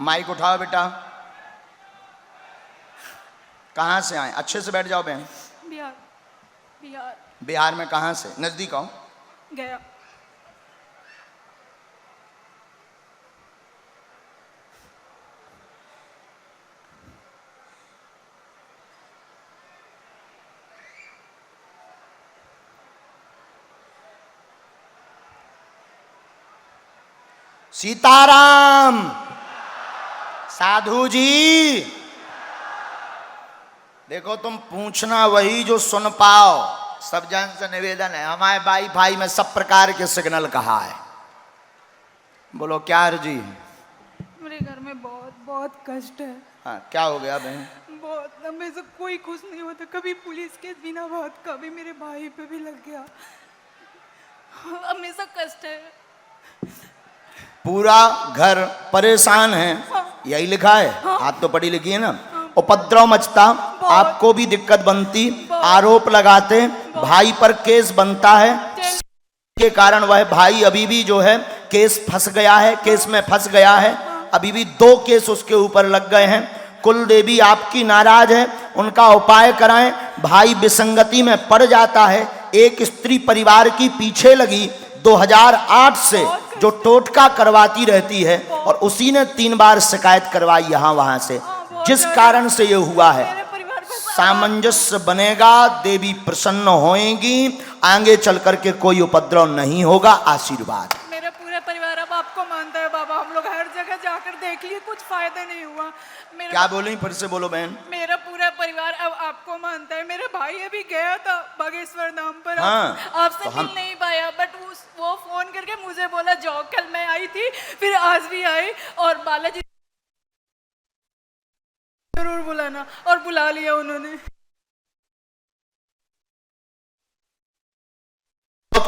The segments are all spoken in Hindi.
माइक उठाओ बेटा। कहाँ से आए? अच्छे से बैठ जाओ बहन। बिहार। बिहार। बिहार में कहाँ से? नजदीक आओ। गया। सीताराम। साधु जी देखो, तुम पूछना वही जो सुन पाओ। सब जन से निवेदन है, हमारे वाईफाई में सब प्रकार के सिग्नल कहा है। बोलो क्या अर्जी? मेरे घर में बहुत बहुत कष्ट है। हाँ, क्या हो गया बहन? बहुत, हमें से कोई खुश नहीं होता। कभी पुलिस केस बिना बात, कभी मेरे भाई पे भी लग गया। हमेशा कष्ट है। पूरा घर परेशान है। हाँ। यही लिखा है। हाँ। आप तो पढ़ी लिखी है ना। उपद्रव मचता, आपको भी दिक्कत बनती, आरोप लगाते, भाई पर केस बनता है के कारण वह भाई अभी भी जो है केस फंस गया है, केस में फंस गया है। अभी भी 2 केस उसके ऊपर लग गए हैं। कुल देवी आपकी नाराज है, उनका उपाय कराएं। भाई विसंगति में पड़ जाता है। एक स्त्री परिवार की पीछे लगी 2008 से, जो टोटका करवाती रहती है, और उसी ने 3 बार शिकायत करवाई यहाँ वहां से, जिस कारण से ये हुआ है। सामंजस्य बनेगा, देवी प्रसन्न होएंगी, आगे चल करके कोई उपद्रव नहीं होगा। आशीर्वाद। मेरा पूरा परिवार अब आपको मानता है बाबा। हम लोग हर जगह जाकर देख लिए, कुछ फायदा नहीं हुआ। क्या बोली? फिर से बोलो बहन। मेरा पूरा परिवार अब आपको मानता है। मेरा भाई अभी गया था बागेश्वर धाम पर। हाँ, आपसे तो मिल नहीं पाया, बट वो फोन करके मुझे बोला जाओ। कल मैं आई थी, फिर आज भी आई, और बालाजी जरूर बुलाना, और बुला लिया उन्होंने।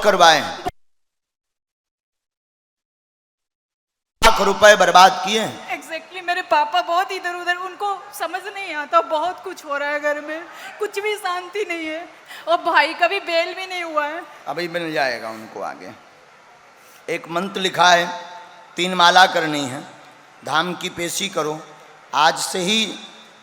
करवाए, लाख रुपए बर्बाद किए। एग्जैक्टली। मेरे पापा बहुत इधर उधर, उनको समझ नहीं आता। बहुत कुछ हो रहा है घर में, कुछ भी शांति नहीं है। और भाई का भी बेल भी नहीं हुआ है। अभी मिल जाएगा उनको आगे। एक मंत्र लिखा है, 3 माला करनी है। धाम की पेशी करो। आज से ही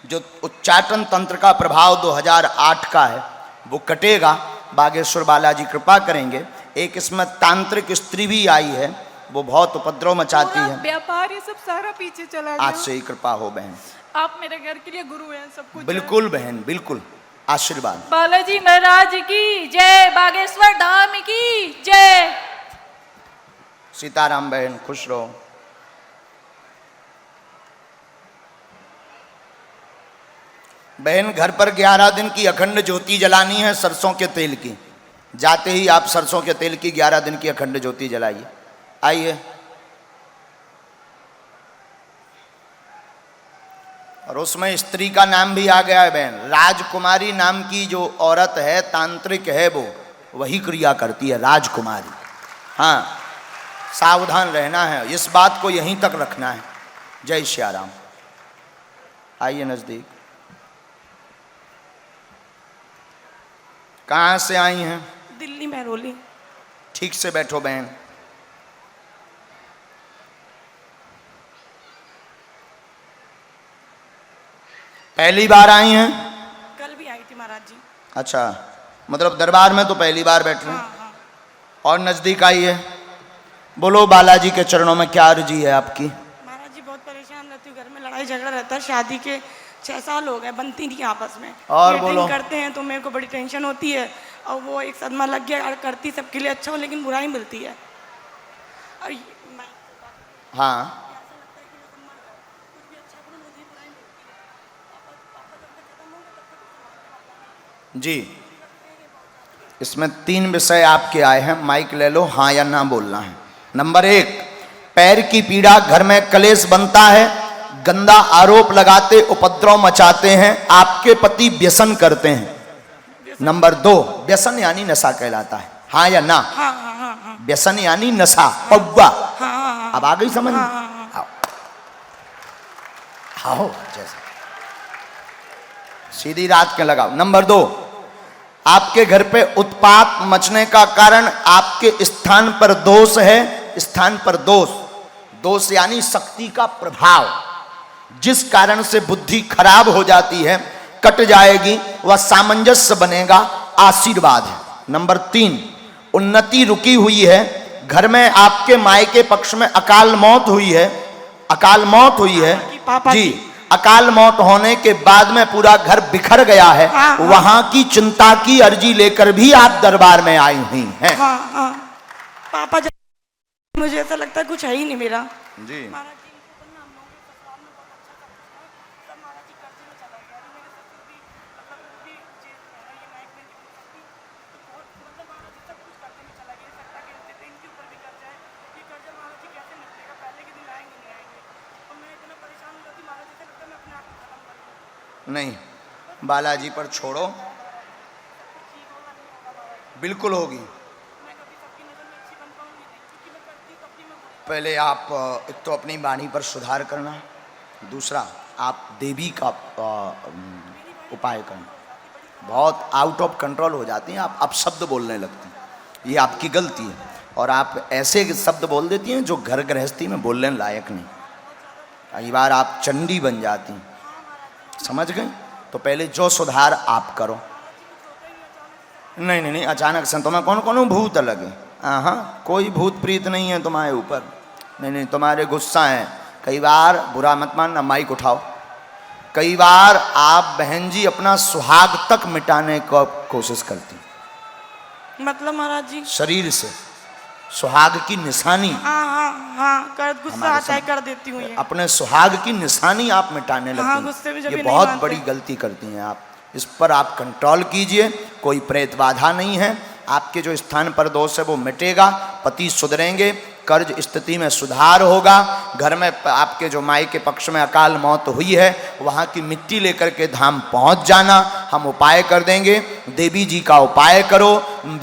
जो उच्चाटन तंत्र का प्रभाव 2008 का है वो कटेगा। बागेश्वर बालाजी कृपा करेंगे। एक इसमें तांत्रिक स्त्री भी आई है, वो बहुत उपद्रव मचाती है। व्यापार ये सब सारा पीछे चला गया। आज से ही कृपा हो बहन। आप मेरे घर के लिए गुरु हैं, सब कुछ। बिल्कुल बहन, बिल्कुल। आशीर्वाद। बालाजी महाराज की जय, बागेश्वर धाम की जय। सीताराम बहन, खुश रहो। बहन, घर पर 11 दिन की अखंड ज्योति जलानी है, सरसों के तेल की। जाते ही आप सरसों के तेल की 11 दिन की अखंड ज्योति जलाइए। आइए। और उसमें स्त्री का नाम भी आ गया है बहन। राजकुमारी नाम की जो औरत है, तांत्रिक है, वो वही क्रिया करती है, राजकुमारी। हाँ, सावधान रहना है, इस बात को यहीं तक रखना है। जय श्याराम। आइए नजदीक। कहाँ से आई हैं? दिल्ली महरौली। ठीक से बैठो बहन। पहली बार आई हैं? कल भी आई थी महाराज जी। अच्छा, मतलब दरबार में तो पहली बार बैठ रहे हैं। हाँ। और नजदीक आई है। बोलो बालाजी के चरणों में क्या अर्जी है आपकी? महाराज जी बहुत परेशान रहती हूँ, घर में लड़ाई झगड़ा रहता है। शादी के 6 साल हो गए, बनती नहीं आपस में। और मीटिंग बोलो। करते हैं तो मेरे को बड़ी टेंशन होती है। और वो एक सदमा लग गया, और करती सबके लिए अच्छा हो, लेकिन बुराई मिलती है। और हाँ, जी। इसमें 3 विषय आपके आए हैं, माइक ले लो, हाँ या ना बोलना है। नंबर 1, पैर की पीड़ा, घर में कलेश बनता है, गंदा आरोप लगाते, उपद्रव मचाते हैं, आपके पति व्यसन करते हैं। नंबर 2, व्यसन यानी नशा कहलाता है। हाँ या ना? हाँ। व्यसन यानी नशा, पौवा। हाँ। अब आ गई समझ? हाँ। आओ आओ, जैसे सीधी रात के लगाओ। नंबर 2, आपके घर पे उत्पात मचने का कारण आपके स्थान पर दोष है। स्थान पर दोष, दोष यानी शक्ति का प्रभाव। जिस कारण से बुद्धि खराब हो जाती है कट जाएगी, वह सामंजस्य बनेगा, आशीर्वाद है। नंबर 3, उन्नति रुकी हुई है, घर में आपके मायके पक्ष में अकाल मौत हुई है, अकाल मौत हुई है पापा जी, अकाल मौत होने के बाद में पूरा घर बिखर गया है, वहां की चिंता की अर्जी लेकर भी आप दरबार में आई हुई हैं। हाँ हाँ पापा मुझे ऐसा लगता है कुछ है ही नहीं मेरा जी। नहीं, बालाजी पर छोड़ो, बिल्कुल होगी। पहले आप एक तो अपनी वाणी पर सुधार करना, दूसरा आप देवी का उपाय करना। बहुत आउट ऑफ कंट्रोल हो जाती हैं आप, शब्द बोलने लगती हैं, ये आपकी गलती है। और आप ऐसे शब्द बोल देती हैं जो घर गृहस्थी में बोलने लायक नहीं। कई बार आप चंडी बन जाती हैं, समझ गए? तो पहले जो सुधार आप करो। नहीं नहीं नहीं, अचानक से तुम्हें कौन कौन भूत लगे? हाँ, कोई भूत प्रीत नहीं है तुम्हारे ऊपर। नहीं नहीं, तुम्हारे गुस्सा है। कई बार बुरा मत मानना, माइक उठाओ। कई बार आप बहन जी अपना सुहाग तक मिटाने को कोशिश करती, मतलब महाराज जी शरीर से सुहाग की निशानी। हाँ हाँ हाँ कर गुस्सा आता है, कर देती हूँ ये। अपने सुहाग की निशानी आप मिटाने लगती हाँ, गुस्से में जब ये भी नहीं बहुत मानते। बड़ी गलती करती हैं आप। इस पर आप कंट्रोल कीजिए, कोई प्रेत बाधा नहीं है। आपके जो स्थान पर दोष है वो मिटेगा, पति सुधरेंगे, कर्ज स्थिति में सुधार होगा। घर में आपके जो माई के पक्ष में अकाल मौत हुई है, वहाँ की मिट्टी लेकर के धाम पहुँच जाना, हम उपाय कर देंगे। देवी जी का उपाय करो,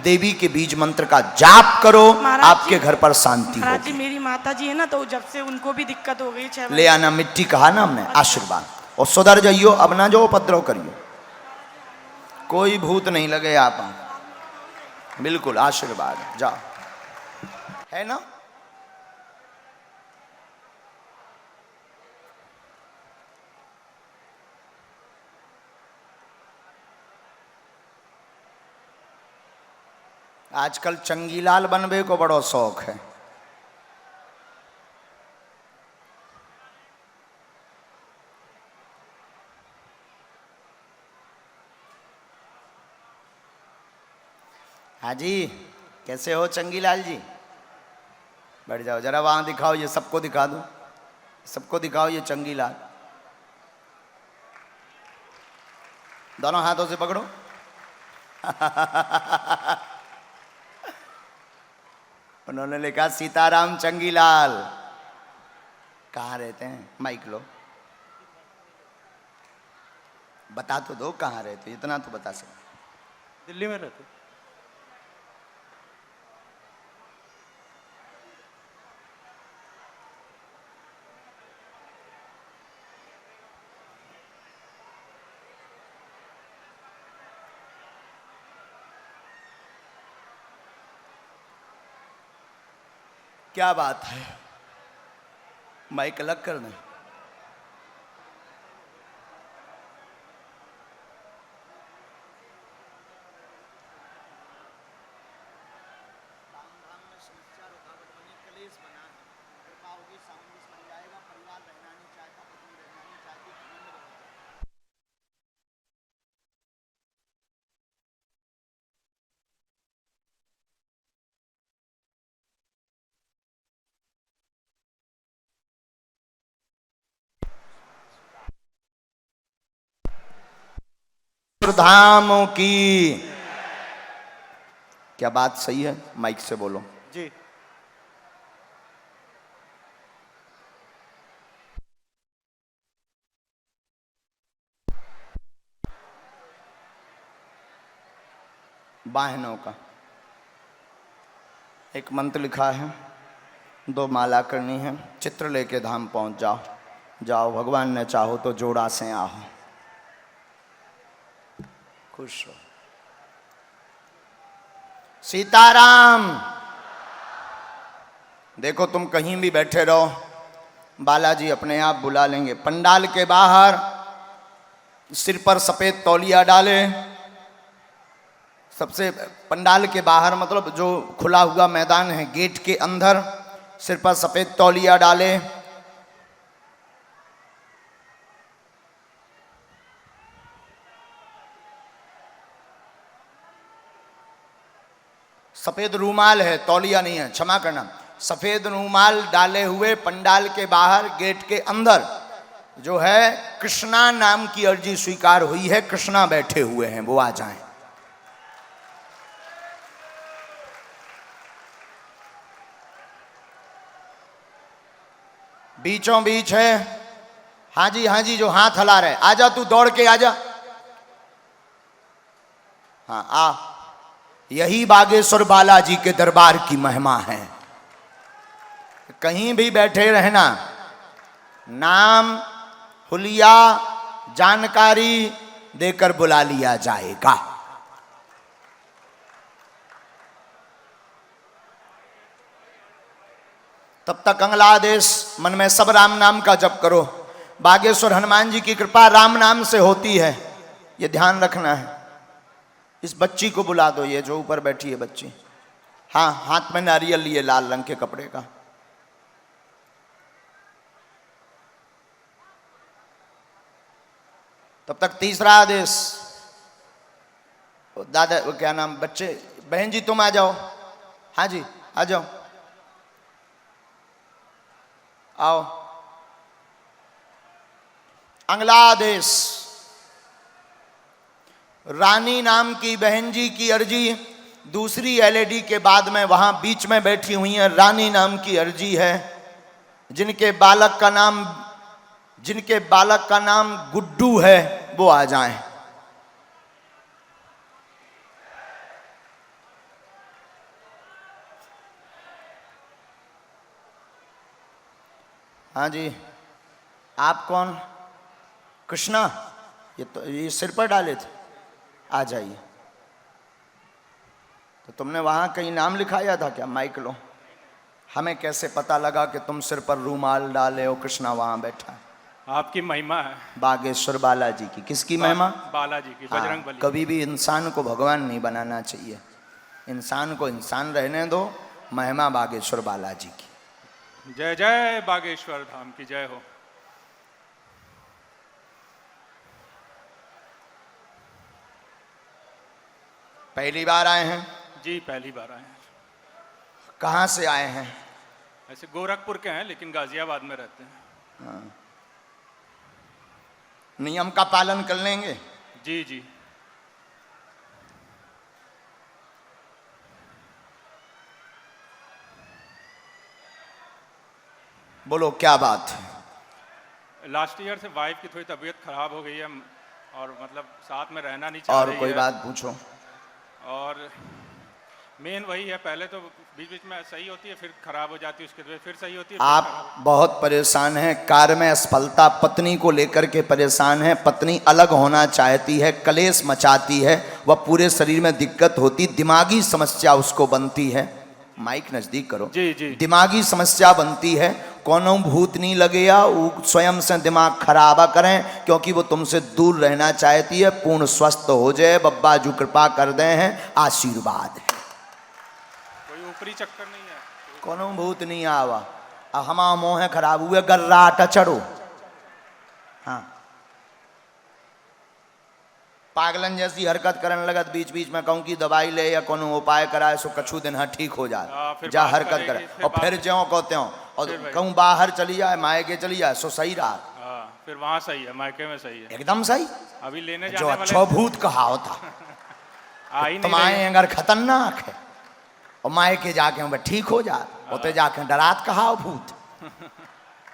देवी के बीज मंत्र का जाप करो, आपके घर पर शांति महाराज जी होगी। मेरी माता जी है ना, तो जब से उनको भी दिक्कत हो गई 6 ले आना मिट्टी, कहा ना हमने, आशीर्वाद। और सुधर जाइयो, अब ना जो उपद्रव करियो, कोई भूत नहीं लगे आप, बिल्कुल आशीर्वाद जाओ, है ना? आजकल चंगीलाल बनबे को बड़ो शौक है। हाँ जी, कैसे हो चंगीलाल जी? बैठ जाओ, जरा वहां दिखाओ, ये सबको दिखा दो, सबको दिखाओ ये चंगीलाल। दोनों हाथों से पकड़ो। उन्होंने लिखा सीताराम चंगीलाल। कहाँ रहते हैं? माइक लो, बता तो दो कहाँ रहते, इतना तो बता सकते। दिल्ली में रहते। क्या बात है, माइक अलग कर दें। धामों की क्या बात सही है? माइक से बोलो जी। वाहनों का एक मंत्र लिखा है, 2 माला करनी है, चित्र लेके धाम पहुंच जाओ। जाओ, भगवान ने चाहो तो जोड़ा से आओ। खुश हो। सीताराम। देखो तुम कहीं भी बैठे रहो, बालाजी अपने आप बुला लेंगे। पंडाल के बाहर सिर पर सफेद तौलिया डाले, सबसे पंडाल के बाहर मतलब जो खुला हुआ मैदान है गेट के अंदर सिर पर सफेद तौलिया डाले। सफेद रूमाल है, तौलिया नहीं है, क्षमा करना। सफेद रूमाल डाले हुए पंडाल के बाहर गेट के अंदर जो है कृष्णा नाम की अर्जी स्वीकार हुई है, कृष्णा बैठे हुए हैं, वो आ जाएं। बीचों बीच है। हाँ जी जो हाथ हिला रहे, आजा तू दौड़ के आजा। हाँ आ, यही बागेश्वर बालाजी के दरबार की महिमा है। कहीं भी बैठे रहना, नाम हुलिया जानकारी देकर बुला लिया जाएगा। तब तक अगला आदेश मन में सब राम नाम का जप करो। बागेश्वर हनुमान जी की कृपा राम नाम से होती है, ये ध्यान रखना है। इस बच्ची को बुला दो, ये जो ऊपर बैठी है बच्ची। हाँ, हाथ में नारियल लिए लाल रंग के कपड़े का। तब तक तीसरा आदेश, दादा वो क्या नाम, बच्चे बहन जी तुम आ जाओ। हाँ जी आ जाओ, आओ। अगला आदेश, रानी नाम की बहन जी की अर्जी दूसरी एलईडी के बाद में वहां बीच में बैठी हुई है। रानी नाम की अर्जी है, जिनके बालक का नाम गुड्डू है, वो आ जाएं। हाँ जी, आप कौन? कृष्णा, ये तो ये सिर पर डाले थे, आ जाइए। तो तुमने वहां कहीं नाम लिखाया था क्या? माइक लो। हमें कैसे पता लगा कि तुम सिर पर रूमाल डाले हो? कृष्णा वहां बैठा है। आपकी महिमा है, बागेश्वर बालाजी की। किसकी महिमा? बालाजी की, हाँ, बजरंग बली। कभी भी इंसान को भगवान नहीं बनाना चाहिए, इंसान को इंसान रहने दो। महिमा बागेश्वर बालाजी की। जय जय बागेश्वर धाम की जय हो। पहली बार आए हैं? जी पहली बार आए हैं। कहाँ से आए हैं? ऐसे गोरखपुर के हैं लेकिन गाजियाबाद में रहते हैं। हाँ। नियम का पालन कर लेंगे? जी जी। बोलो क्या बात है? लास्ट ईयर से वाइफ की थोड़ी तबीयत खराब हो गई है और मतलब साथ में रहना नहीं चाह और रही है। कोई बात पूछो। और मेन वही है, पहले तो बीच बीच में सही होती है, फिर खराब हो जाती है, उसके बाद फिर सही होती है। आप बहुत परेशान हैं, कार्य में असफलता, पत्नी को लेकर के परेशान है। पत्नी अलग होना चाहती है, कलेश मचाती है, वह पूरे शरीर में दिक्कत होती, दिमागी समस्या उसको बनती है। माइक नजदीक करो। जी जी। दिमागी समस्या बनती है, कोनो भूत नहीं लगेगा, वो स्वयं से दिमाग खराबा करें, क्योंकि वो तुमसे दूर रहना चाहती है। पूर्ण स्वस्थ हो जाए, बब्बा जो कृपा कर दे हैं, आशीर्वाद है। कोई ऊपरी चक्कर नहीं है, कोनो भूत नहीं आवा। हमा मोह खराब हुए, गर्राटा चढ़ो। हाँ, पागलन जैसी हरकत करने लगत, बीच बीच में कहूँ कि दवाई ले या कोनो उपाय कराए, सो कछु दिन हाँ ठीक हो जाए। जा हरकत करे और फिर ज्यों को त्यों, और कहूँ बाहर चली जाए, मायके चली जाए, सो सही रहा। फिर वहाँ सही है, मायके में सही है, एकदम सही। अभी लेने जो जाने वाले अच्छो भूत कहा होता आ ही नहीं तुम आए रहे। अगर खतरनाक है, और मायके जाके वह ठीक हो जाए, होते जाके डरात कहा भूत।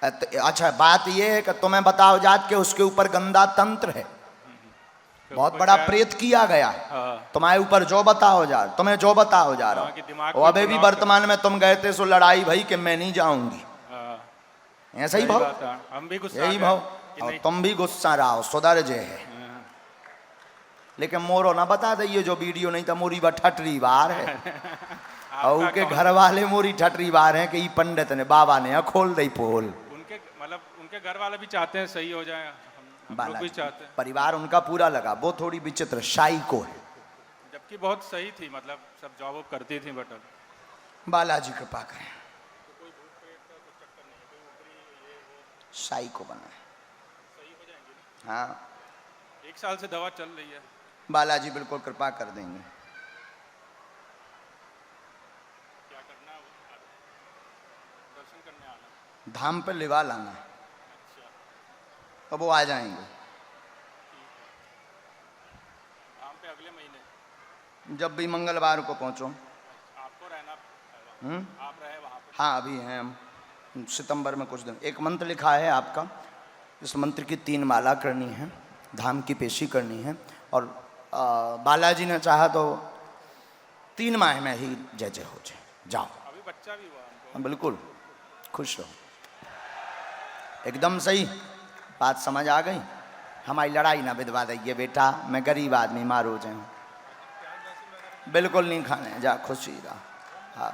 अच्छा, बात यह है कि तुम्हें बताओ जात के उसके ऊपर गंदा तंत्र है, बहुत बड़ा प्रेत किया गया है तुम्हारे ऊपर। जो बताओ जा, तुम्हें जो बताओ जा रहा हूँ। अबे भी वर्तमान में तुम गए थे सो लड़ाई भाई कि मैं नहीं जाऊंगी, ऐसा ही भाव, हम भी गुस्सा यही भाव, और तुम भी गुस्सा रहो, सुधर जे है। लेकिन मोरो ना बता दे, ये जो वीडियो नहीं था, मोरी बा ठटरी बार है। और के घर वाले मोरी ठटरी बार है कि पंडित ने, बाबा ने खोल दई पोल। उनके मतलब उनके घर वाले भी चाहते हैं सही हो जाए, हम लोग भी बालाजी चाहते हैं। परिवार उनका पूरा लगा, वो थोड़ी विचित्र शाइको है। जबकि बहुत सही थी, मतलब सब जॉब वॉब करती थी, बट बालाजी कृपा करें, शाइको बना है। हाँ, 1 साल से दवा चल रही है। बालाजी बिल्कुल कृपा कर देंगे। क्या करना है? दर्शन करने आना। धाम पे लिवा लाना, तो वो आ जाएंगे। धाम पे अगले महीने। जब भी मंगलवार को पहुंचो। आपको रहना है वहाँ। हम्म? आप रहे वहाँ पे। हाँ अभी हैं हम, सितंबर में कुछ दिन। एक मंत्र लिखा है आपका, इस मंत्र की 3 माला करनी है, धाम की पेशी करनी है, और बालाजी ने चाहा तो 3 माह में ही जय जय हो जाए। जाओ, अभी बच्चा भी हुआ हमको। बिल्कुल खुश रहो। एकदम सही बात समझ आ गई। हमारी लड़ाई ना विधवा दीजिए बेटा, मैं गरीब आदमी, मारो जाए। बिल्कुल नहीं खाने, जा खुशी रहा। हाँ